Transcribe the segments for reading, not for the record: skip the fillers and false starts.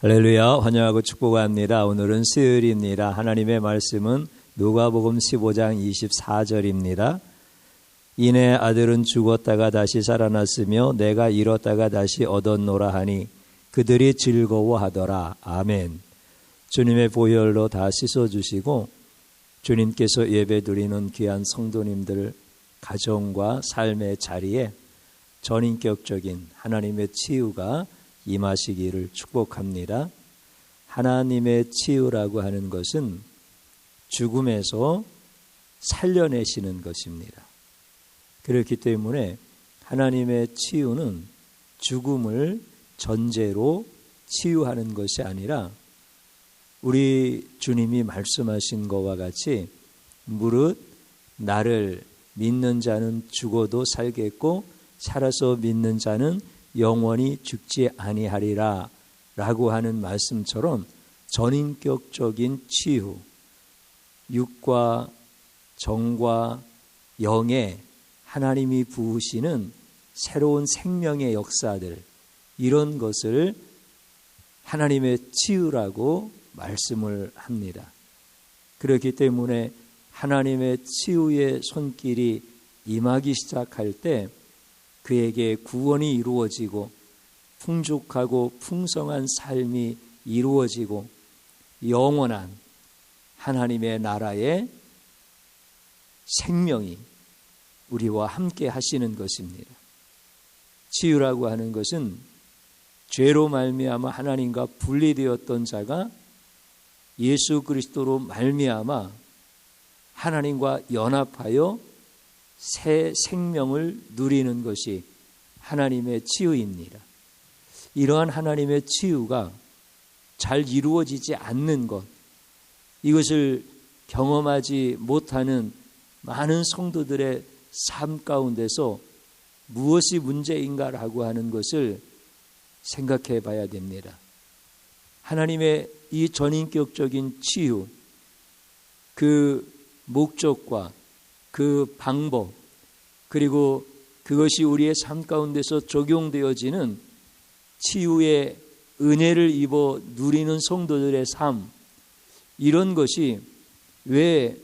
할렐루야, 환영하고 축복합니다. 오늘은 수요일입니다. 하나님의 말씀은 누가복음 15장 24절입니다. 이내 아들은 죽었다가 다시 살아났으며 내가 잃었다가 다시 얻었노라 하니 그들이 즐거워하더라. 아멘. 주님의 보혈로 다 씻어주시고 주님께서 예배드리는 귀한 성도님들 가정과 삶의 자리에 전인격적인 하나님의 치유가 임하시기를 축복합니다. 하나님의 치유라고 하는 것은 죽음에서 살려내시는 것입니다. 그렇기 때문에 하나님의 치유는 죽음을 전제로 치유하는 것이 아니라 우리 주님이 말씀하신 것과 같이 무릇 나를 믿는 자는 죽어도 살겠고 살아서 믿는 자는 영원히 죽지 아니하리라 라고 하는 말씀처럼 전인격적인 치유, 육과 정과 영에 하나님이 부으시는 새로운 생명의 역사들, 이런 것을 하나님의 치유라고 말씀을 합니다. 그렇기 때문에 하나님의 치유의 손길이 임하기 시작할 때 그에게 구원이 이루어지고 풍족하고 풍성한 삶이 이루어지고 영원한 하나님의 나라의 생명이 우리와 함께 하시는 것입니다. 치유라고 하는 것은 죄로 말미암아 하나님과 분리되었던 자가 예수 그리스도로 말미암아 하나님과 연합하여 새 생명을 누리는 것이 하나님의 치유입니다. 이러한 하나님의 치유가 잘 이루어지지 않는 것, 이것을 경험하지 못하는 많은 성도들의 삶 가운데서 무엇이 문제인가라고 하는 것을 생각해 봐야 됩니다. 하나님의 이 전인격적인 치유, 그 목적과 그 방법, 그리고 그것이 우리의 삶 가운데서 적용되어지는 치유의 은혜를 입어 누리는 성도들의 삶, 이런 것이 왜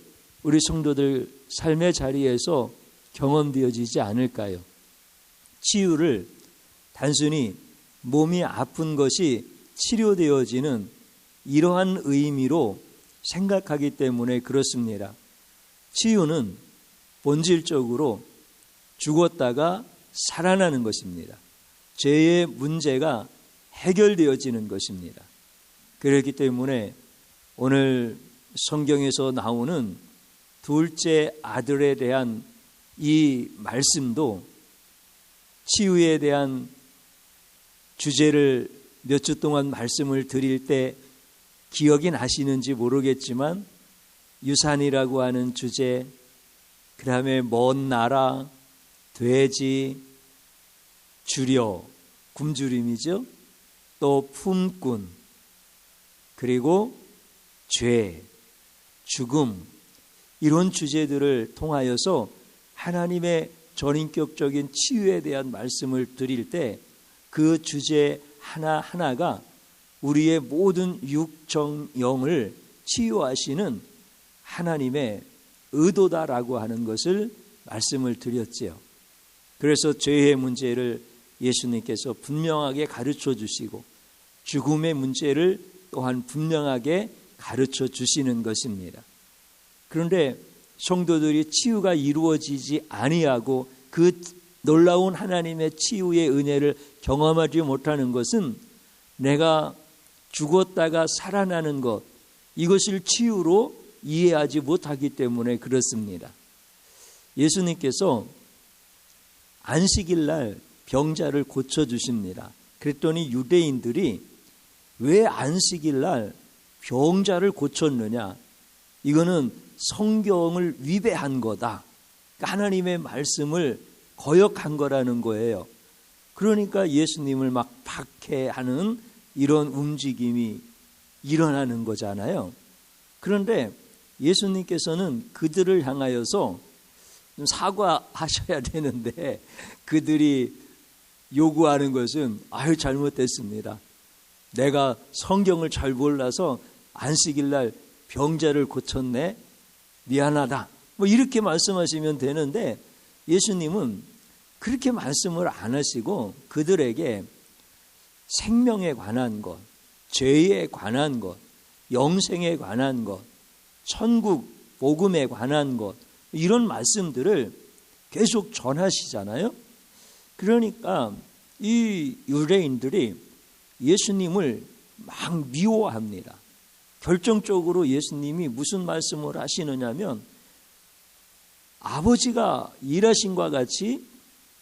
우리 성도들 삶의 자리에서 경험되어지지 않을까요? 치유를 단순히 몸이 아픈 것이 치료되어지는 이러한 의미로 생각하기 때문에 그렇습니다. 치유는 본질적으로 죽었다가 살아나는 것입니다. 죄의 문제가 해결되어지는 것입니다. 그렇기 때문에 오늘 성경에서 나오는 둘째 아들에 대한 이 말씀도 치유에 대한 주제를 몇 주 동안 말씀을 드릴 때 기억이 나시는지 모르겠지만 유산이라고 하는 주제, 그 다음에 먼 나라, 돼지, 주려, 굶주림이죠. 또 품꾼, 그리고 죄, 죽음, 이런 주제들을 통하여서 하나님의 전인격적인 치유에 대한 말씀을 드릴 때 그 주제 하나하나가 우리의 모든 육정영을 치유하시는 하나님의 의도다라고 하는 것을 말씀을 드렸지요. 그래서 죄의 문제를 예수님께서 분명하게 가르쳐 주시고 죽음의 문제를 또한 분명하게 가르쳐 주시는 것입니다. 그런데 성도들이 치유가 이루어지지 아니하고 그 놀라운 하나님의 치유의 은혜를 경험하지 못하는 것은 내가 죽었다가 살아나는 것, 이것을 치유로 이해하지 못하기 때문에 그렇습니다. 예수님께서 안식일 날 병자를 고쳐주십니다. 그랬더니 유대인들이 왜 안식일 날 병자를 고쳤느냐? 이거는 성경을 위배한 거다. 하나님의 말씀을 거역한 거라는 거예요. 그러니까 예수님을 막 박해하는 이런 움직임이 일어나는 거잖아요. 그런데 예수님께서는 그들을 향하여서 좀 사과하셔야 되는데 그들이 요구하는 것은 아유 잘못됐습니다. 내가 성경을 잘 몰라서 안식일날 병자를 고쳤네, 미안하다, 뭐 이렇게 말씀하시면 되는데, 예수님은 그렇게 말씀을 안 하시고 그들에게 생명에 관한 것, 죄에 관한 것, 영생에 관한 것, 천국 복음에 관한 것, 이런 말씀들을 계속 전하시잖아요. 그러니까 이 유대인들이 예수님을 막 미워합니다. 결정적으로 예수님이 무슨 말씀을 하시느냐면, 아버지가 일하신 것과 같이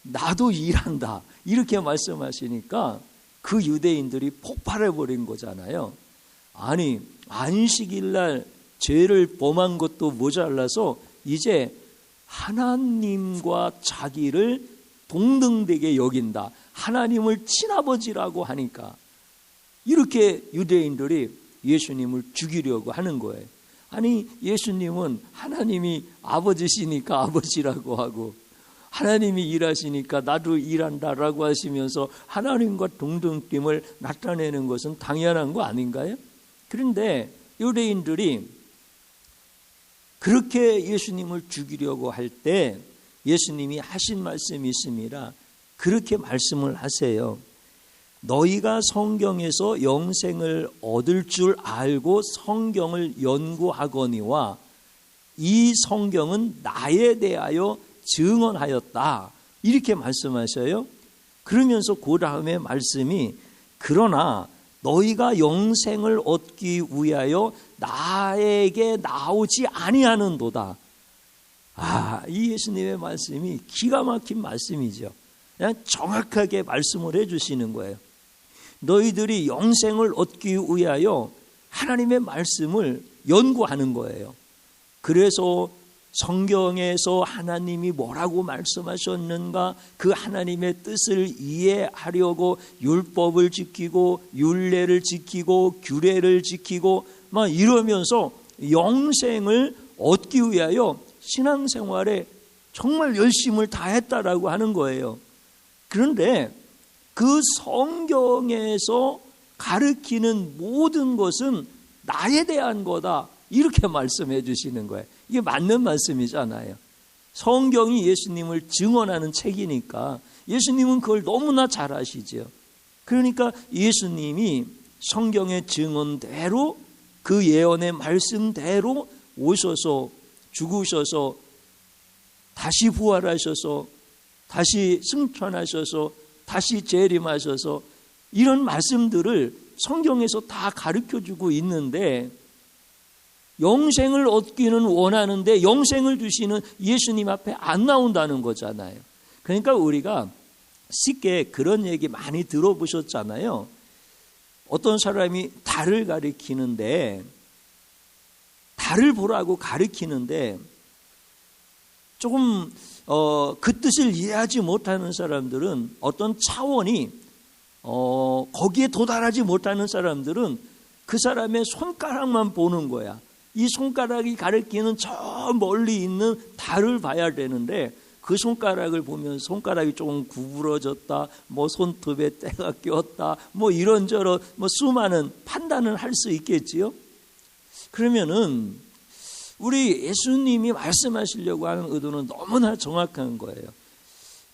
나도 일한다, 이렇게 말씀하시니까 그 유대인들이 폭발해버린 거잖아요. 아니, 안식일날 죄를 범한 것도 모자라서 이제 하나님과 자기를 동등되게 여긴다, 하나님을 친아버지라고 하니까 이렇게 유대인들이 예수님을 죽이려고 하는 거예요. 아니, 예수님은 하나님이 아버지시니까 아버지라고 하고, 하나님이 일하시니까 나도 일한다라고 하시면서 하나님과 동등됨을 나타내는 것은 당연한 거 아닌가요? 그런데 유대인들이 그렇게 예수님을 죽이려고 할 때 예수님이 하신 말씀이 있습니다. 그렇게 말씀을 하세요. 너희가 성경에서 영생을 얻을 줄 알고 성경을 연구하거니와 이 성경은 나에 대하여 증언하였다, 이렇게 말씀하셔요. 그러면서 그 다음에 말씀이, 그러나 너희가 영생을 얻기 위하여 나에게 나오지 아니하는도다. 이 예수님의 말씀이 기가 막힌 말씀이죠. 그냥 정확하게 말씀을 해주시는 거예요. 너희들이 영생을 얻기 위하여 하나님의 말씀을 연구하는 거예요. 그래서 성경에서 하나님이 뭐라고 말씀하셨는가, 그 하나님의 뜻을 이해하려고 율법을 지키고 율례를 지키고 규례를 지키고 막 이러면서 영생을 얻기 위하여 신앙생활에 정말 열심을 다했다라고 하는 거예요. 그런데 그 성경에서 가르치는 모든 것은 나에 대한 거다, 이렇게 말씀해 주시는 거예요. 이게 맞는 말씀이잖아요. 성경이 예수님을 증언하는 책이니까 예수님은 그걸 너무나 잘 아시죠. 그러니까 예수님이 성경의 증언대로, 그 예언의 말씀대로 오셔서 죽으셔서 다시 부활하셔서 다시 승천하셔서 다시 재림하셔서 이런 말씀들을 성경에서 다 가르쳐주고 있는데, 영생을 얻기는 원하는데 영생을 주시는 예수님 앞에 안 나온다는 거잖아요. 그러니까 우리가 쉽게 그런 얘기 많이 들어보셨잖아요. 어떤 사람이 달을 가리키는데, 달을 보라고 가리키는데 조금 그 뜻을 이해하지 못하는 사람들은, 어떤 차원이 거기에 도달하지 못하는 사람들은 그 사람의 손가락만 보는 거야. 이 손가락이 가리키는 저 멀리 있는 달을 봐야 되는데, 그 손가락을 보면 손가락이 조금 구부러졌다, 뭐 손톱에 때가 꼈다, 뭐 이런저런 뭐 수많은 판단을 할 수 있겠지요. 그러면은 우리 예수님이 말씀하시려고 하는 의도는 너무나 정확한 거예요.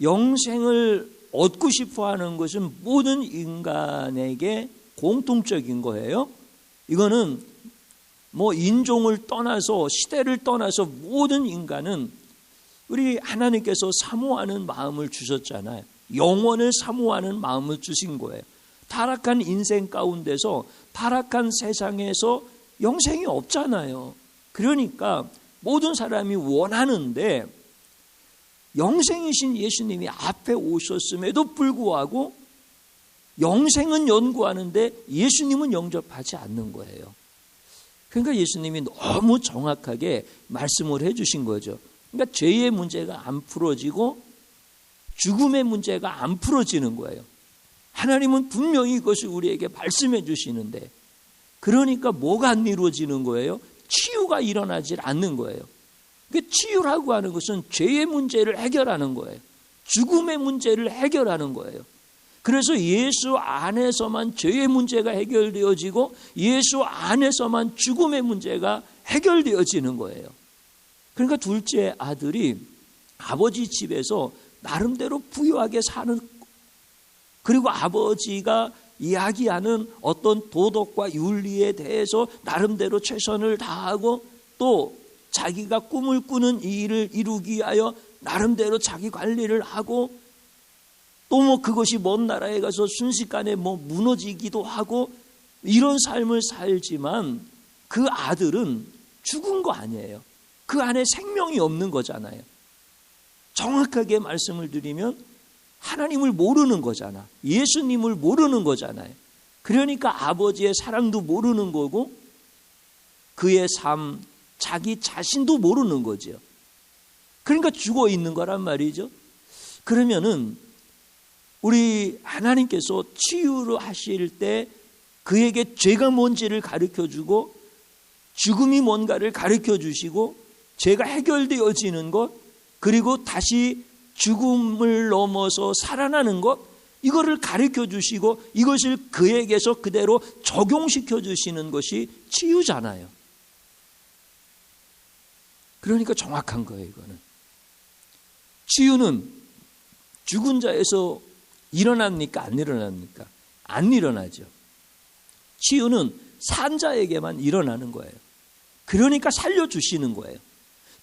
영생을 얻고 싶어 하는 것은 모든 인간에게 공통적인 거예요. 이거는 뭐 인종을 떠나서, 시대를 떠나서 모든 인간은 우리 하나님께서 사모하는 마음을 주셨잖아요. 영원을 사모하는 마음을 주신 거예요. 타락한 인생 가운데서, 타락한 세상에서 영생이 없잖아요. 그러니까 모든 사람이 원하는데, 영생이신 예수님이 앞에 오셨음에도 불구하고 영생은 연구하는데 예수님은 영접하지 않는 거예요. 그러니까 예수님이 너무 정확하게 말씀을 해주신 거죠. 그러니까 죄의 문제가 안 풀어지고 죽음의 문제가 안 풀어지는 거예요. 하나님은 분명히 이것을 우리에게 말씀해 주시는데, 그러니까 뭐가 안 이루어지는 거예요? 치유가 일어나지 않는 거예요. 그러니까 치유라고 하는 것은 죄의 문제를 해결하는 거예요. 죽음의 문제를 해결하는 거예요. 그래서 예수 안에서만 죄의 문제가 해결되어지고 예수 안에서만 죽음의 문제가 해결되어지는 거예요. 그러니까 둘째 아들이 아버지 집에서 나름대로 부유하게 사는, 그리고 아버지가 이야기하는 어떤 도덕과 윤리에 대해서 나름대로 최선을 다하고 또 자기가 꿈을 꾸는 이 일을 이루기 위하여 나름대로 자기 관리를 하고 또 뭐 그것이 먼 나라에 가서 순식간에 뭐 무너지기도 하고 이런 삶을 살지만 그 아들은 죽은 거 아니에요. 그 안에 생명이 없는 거잖아요. 정확하게 말씀을 드리면 하나님을 모르는 거잖아. 예수님을 모르는 거잖아요. 그러니까 아버지의 사랑도 모르는 거고 그의 삶, 자기 자신도 모르는 거죠. 그러니까 죽어 있는 거란 말이죠. 그러면은 우리 하나님께서 치유를 하실 때 그에게 죄가 뭔지를 가르쳐주고 죽음이 뭔가를 가르쳐주시고 죄가 해결되어지는 것, 그리고 다시 죽음을 넘어서 살아나는 것, 이거를 가르쳐주시고 이것을 그에게서 그대로 적용시켜 주시는 것이 치유잖아요. 그러니까 정확한 거예요. 이거는 치유는 죽은 자에서 일어납니까? 안 일어납니까? 안 일어나죠. 치유는 산 자에게만 일어나는 거예요. 그러니까 살려주시는 거예요.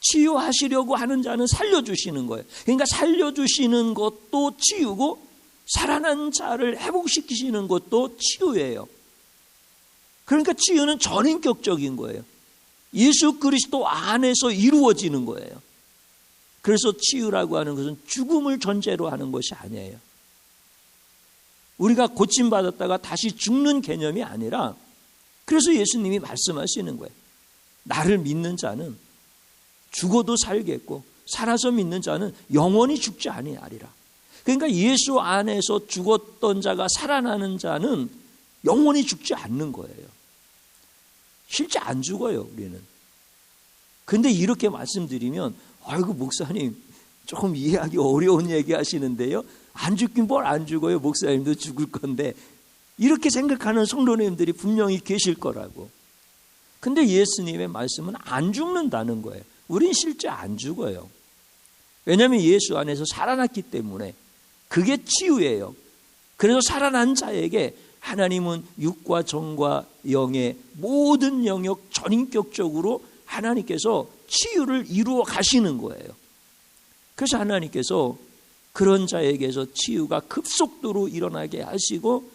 치유하시려고 하는 자는 살려주시는 거예요. 그러니까 살려주시는 것도 치유고 살아난 자를 회복시키시는 것도 치유예요. 그러니까 치유는 전인격적인 거예요. 예수 그리스도 안에서 이루어지는 거예요. 그래서 치유라고 하는 것은 죽음을 전제로 하는 것이 아니에요. 우리가 고침받았다가 다시 죽는 개념이 아니라, 그래서 예수님이 말씀하시는 거예요. 나를 믿는 자는 죽어도 살겠고 살아서 믿는 자는 영원히 죽지 아니하리라. 그러니까 예수 안에서 죽었던 자가 살아나는 자는 영원히 죽지 않는 거예요. 실제 안 죽어요, 우리는. 근데 이렇게 말씀드리면 아이고 목사님 조금 이해하기 어려운 얘기 하시는데요. 안 죽긴 뭘 안 죽어요. 목사님도 죽을 건데. 이렇게 생각하는 성도님들이 분명히 계실 거라고. 근데 예수님의 말씀은 안 죽는다는 거예요. 우린 실제 안 죽어요. 왜냐하면 예수 안에서 살아났기 때문에. 그게 치유예요. 그래서 살아난 자에게 하나님은 육과 정과 영의 모든 영역 전인격적으로 하나님께서 치유를 이루어 가시는 거예요. 그래서 하나님께서 그런 자에게서 치유가 급속도로 일어나게 하시고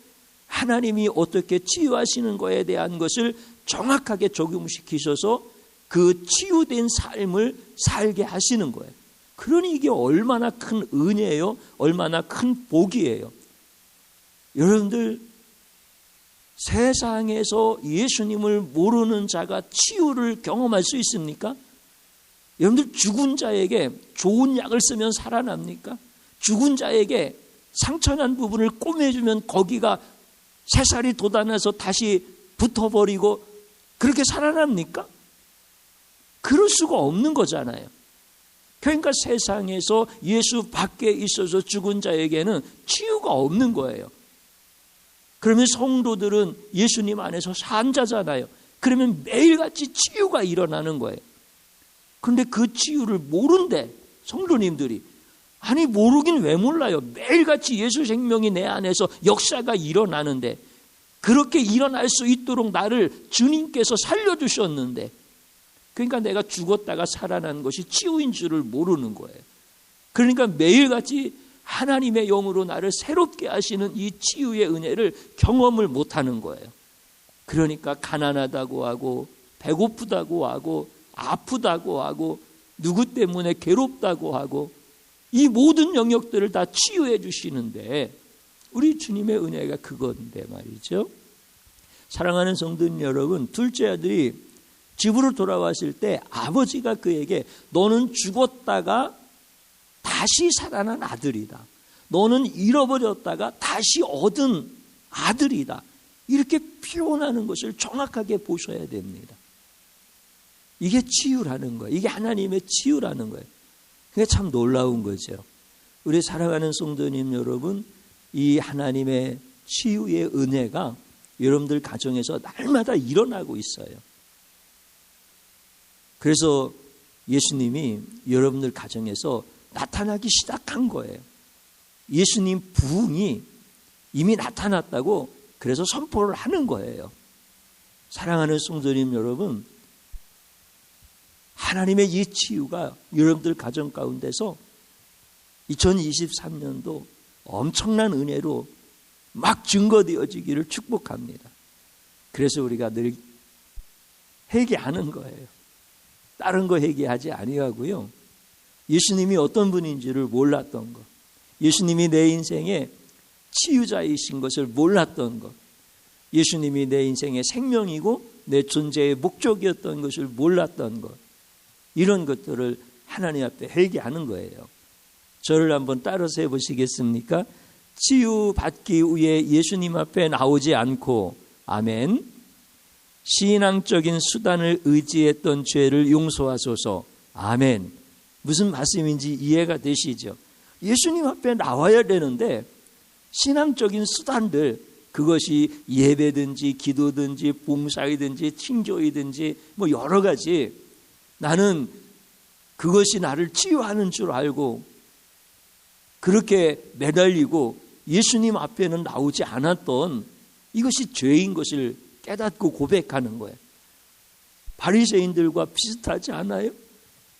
하나님이 어떻게 치유하시는 것에 대한 것을 정확하게 적용시키셔서 그 치유된 삶을 살게 하시는 거예요. 그러니 이게 얼마나 큰 은혜예요. 얼마나 큰 복이에요. 여러분들 세상에서 예수님을 모르는 자가 치유를 경험할 수 있습니까? 여러분들 죽은 자에게 좋은 약을 쓰면 살아납니까? 죽은 자에게 상처난 부분을 꼬매주면 거기가 새살이 돋아나서 다시 붙어버리고 그렇게 살아납니까? 그럴 수가 없는 거잖아요. 그러니까 세상에서 예수 밖에 있어서 죽은 자에게는 치유가 없는 거예요. 그러면 성도들은 예수님 안에서 산 자잖아요. 그러면 매일같이 치유가 일어나는 거예요. 그런데 그 치유를 모른대 성도님들이. 아니 모르긴 왜 몰라요. 매일같이 예수 생명이 내 안에서 역사가 일어나는데 그렇게 일어날 수 있도록 나를 주님께서 살려주셨는데 그러니까 내가 죽었다가 살아난 것이 치유인 줄을 모르는 거예요. 그러니까 매일같이 하나님의 영으로 나를 새롭게 하시는 이 치유의 은혜를 경험을 못하는 거예요. 그러니까 가난하다고 하고 배고프다고 하고 아프다고 하고 누구 때문에 괴롭다고 하고 이 모든 영역들을 다 치유해 주시는데 우리 주님의 은혜가 그건데 말이죠. 사랑하는 성도님 여러분, 둘째 아들이 집으로 돌아왔을 때 아버지가 그에게 너는 죽었다가 다시 살아난 아들이다. 너는 잃어버렸다가 다시 얻은 아들이다. 이렇게 표현하는 것을 정확하게 보셔야 됩니다. 이게 치유라는 거예요. 이게 하나님의 치유라는 거예요. 그게 참 놀라운 거죠. 우리 사랑하는 성도님 여러분, 이 하나님의 치유의 은혜가 여러분들 가정에서 날마다 일어나고 있어요. 그래서 예수님이 여러분들 가정에서 나타나기 시작한 거예요. 예수님 부흥이 이미 나타났다고 그래서 선포를 하는 거예요. 사랑하는 성도님 여러분, 하나님의 이 치유가 여러분들 가정 가운데서 2023년도 엄청난 은혜로 막 증거되어지기를 축복합니다. 그래서 우리가 늘 회개하는 거예요. 다른 거 회개하지 아니하고요. 예수님이 어떤 분인지를 몰랐던 것, 예수님이 내 인생의 치유자이신 것을 몰랐던 것, 예수님이 내 인생의 생명이고 내 존재의 목적이었던 것을 몰랐던 것, 이런 것들을 하나님 앞에 회개하는 거예요. 저를 한번 따라서 해보시겠습니까? 치유받기 위해 예수님 앞에 나오지 않고, 아멘, 신앙적인 수단을 의지했던 죄를 용서하소서, 아멘. 무슨 말씀인지 이해가 되시죠? 예수님 앞에 나와야 되는데 신앙적인 수단들, 그것이 예배든지 기도든지 봉사이든지 친교이든지 뭐 여러 가지, 나는 그것이 나를 치유하는 줄 알고 그렇게 매달리고 예수님 앞에는 나오지 않았던 이것이 죄인 것을 깨닫고 고백하는 거예요. 바리새인들과 비슷하지 않아요?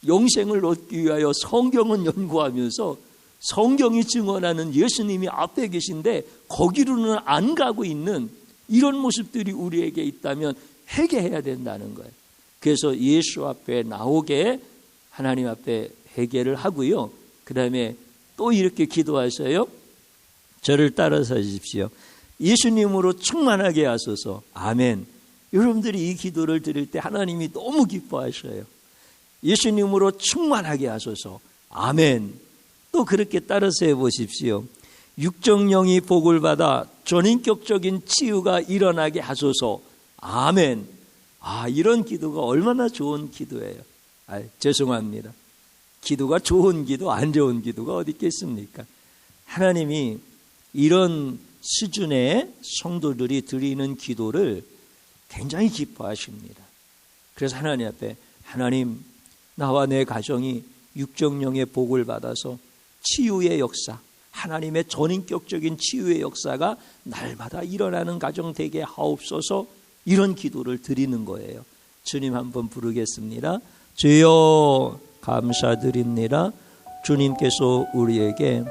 영생을 얻기 위하여 성경은 연구하면서 성경이 증언하는 예수님이 앞에 계신데 거기로는 안 가고 있는 이런 모습들이 우리에게 있다면 회개해야 된다는 거예요. 그래서 예수 앞에 나오게 하나님 앞에 회개를 하고요. 그 다음에 또 이렇게 기도하셔요. 저를 따라서 하십시오. 예수님으로 충만하게 하소서, 아멘. 여러분들이 이 기도를 드릴 때 하나님이 너무 기뻐하셔요. 예수님으로 충만하게 하소서, 아멘. 또 그렇게 따라서 해보십시오. 육정령이 복을 받아 전인격적인 치유가 일어나게 하소서, 아멘. 이런 기도가 얼마나 좋은 기도예요. 죄송합니다. 기도가 좋은 기도, 안 좋은 기도가 어디 있겠습니까? 하나님이 이런 수준의 성도들이 드리는 기도를 굉장히 기뻐하십니다. 그래서 하나님 앞에, 하나님, 나와 내 가정이 육정령의 복을 받아서 치유의 역사, 하나님의 전인격적인 치유의 역사가 날마다 일어나는 가정 되게 하옵소서, 이런 기도를 드리는 거예요. 주님 한번 부르겠습니다. 주여 감사드립니다. 주님께서 우리에게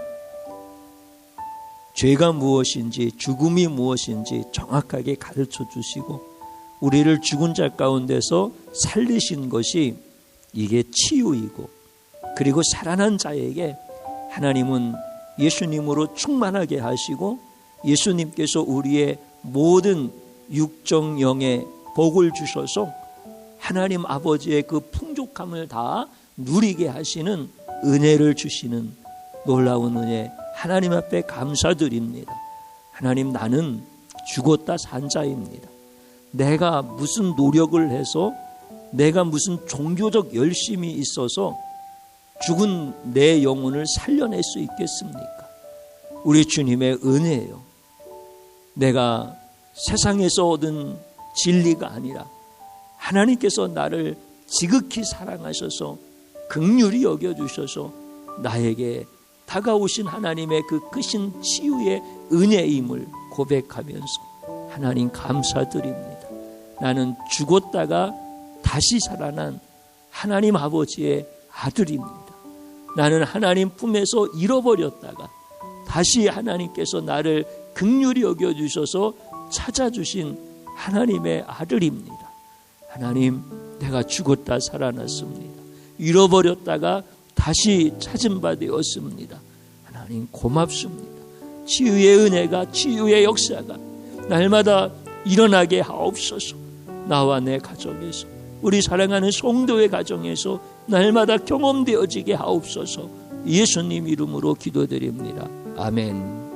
죄가 무엇인지, 죽음이 무엇인지 정확하게 가르쳐 주시고 우리를 죽은 자 가운데서 살리신 것이 이게 치유이고, 그리고 살아난 자에게 하나님은 예수님으로 충만하게 하시고 예수님께서 우리의 모든 육정영의 복을 주셔서 하나님 아버지의 그 풍족함을 다 누리게 하시는 은혜를 주시는 놀라운 은혜, 하나님 앞에 감사드립니다. 하나님, 나는 죽었다 산 자입니다. 내가 무슨 노력을 해서, 내가 무슨 종교적 열심이 있어서 죽은 내 영혼을 살려낼 수 있겠습니까? 우리 주님의 은혜예요. 내가 세상에서 얻은 진리가 아니라 하나님께서 나를 지극히 사랑하셔서 긍휼히 여겨주셔서 나에게 다가오신 하나님의 그 크신 치유의 은혜임을 고백하면서, 하나님 감사드립니다. 나는 죽었다가 다시 살아난 하나님 아버지의 아들입니다. 나는 하나님 품에서 잃어버렸다가 다시 하나님께서 나를 긍휼히 여겨주셔서 찾아주신 하나님의 아들입니다. 하나님, 내가 죽었다 살아났습니다. 잃어버렸다가 다시 찾은 바 되었습니다. 하나님 고맙습니다. 치유의 은혜가, 치유의 역사가 날마다 일어나게 하옵소서. 나와 내 가정에서, 우리 사랑하는 성도의 가정에서 날마다 경험되어지게 하옵소서. 예수님 이름으로 기도드립니다. 아멘.